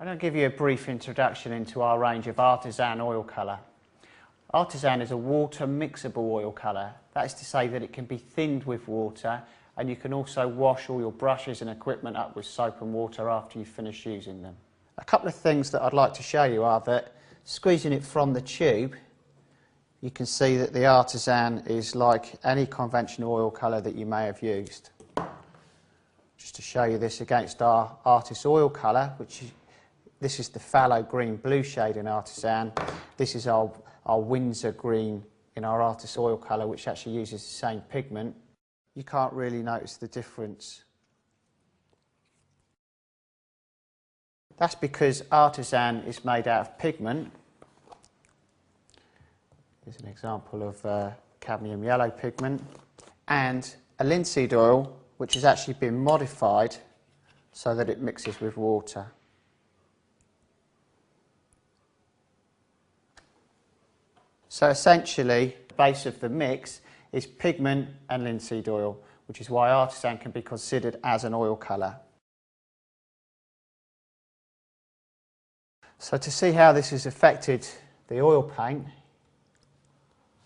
I'm going to give you a brief introduction into our range of Artisan oil colour. Artisan is a water mixable oil colour. That is to say that it can be thinned with water, and you can also wash all your brushes and equipment up with soap and water after you finish using them. A couple of things that I'd like to show you are that squeezing it from the tube, you can see that the Artisan is like any conventional oil colour that you may have used. Just to show you this against our Artist oil colour, this is the fallow green blue shade in Artisan. This is our Winsor green in our Artist oil colour, which actually uses the same pigment. You can't really notice the difference. That's because Artisan is made out of pigment. Here's an example of cadmium yellow pigment, and a linseed oil which has actually been modified so that it mixes with water. So essentially, the base of the mix is pigment and linseed oil, which is why Artisan can be considered as an oil colour. So to see how this has affected the oil paint,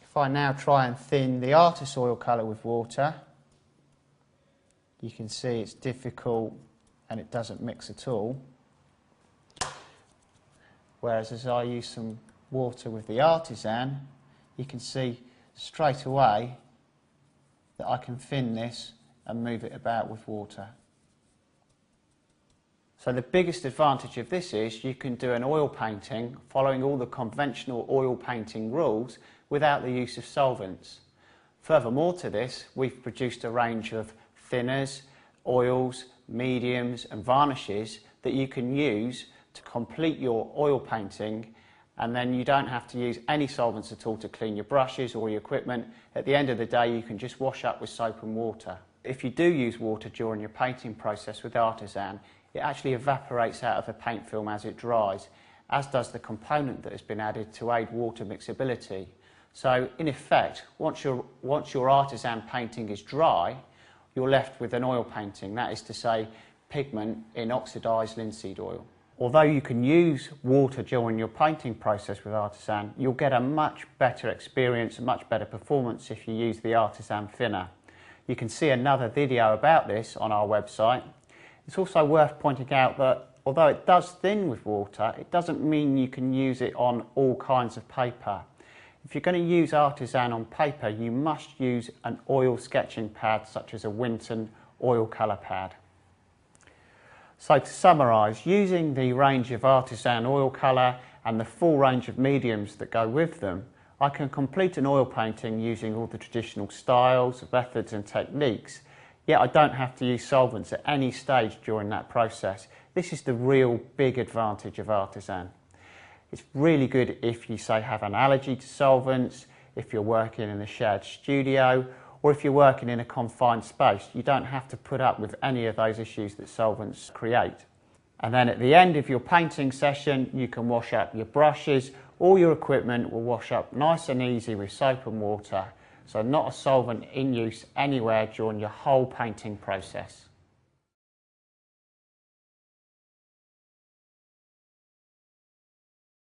if I now try and thin the Artist oil colour with water, you can see it's difficult and it doesn't mix at all. Whereas as I use some water with the Artisan, you can see straight away that I can thin this and move it about with water. So the biggest advantage of this is you can do an oil painting following all the conventional oil painting rules without the use of solvents. Furthermore to this, we've produced a range of thinners, oils, mediums and varnishes that you can use to complete your oil painting, and then you don't have to use any solvents at all to clean your brushes or your equipment. At the end of the day, you can just wash up with soap and water. If you do use water during your painting process with Artisan, it actually evaporates out of the paint film as it dries, as does the component that has been added to aid water mixability. So in effect, once your Artisan painting is dry, you're left with an oil painting, that is to say, pigment in oxidised linseed oil. Although you can use water during your painting process with Artisan, you'll get a much better experience, a much better performance if you use the Artisan thinner. You can see another video about this on our website. It's also worth pointing out that although it does thin with water, it doesn't mean you can use it on all kinds of paper. If you're going to use Artisan on paper, you must use an oil sketching pad such as a Winsor oil colour pad. So to summarise, using the range of Artisan oil colour and the full range of mediums that go with them, I can complete an oil painting using all the traditional styles, methods and techniques, yet I don't have to use solvents at any stage during that process. This is the real big advantage of Artisan. It's really good if you, say, have an allergy to solvents, if you're working in a shared studio, or if you're working in a confined space. You don't have to put up with any of those issues that solvents create. And then at the end of your painting session, you can wash up your brushes. All your equipment will wash up nice and easy with soap and water. So not a solvent in use anywhere during your whole painting process.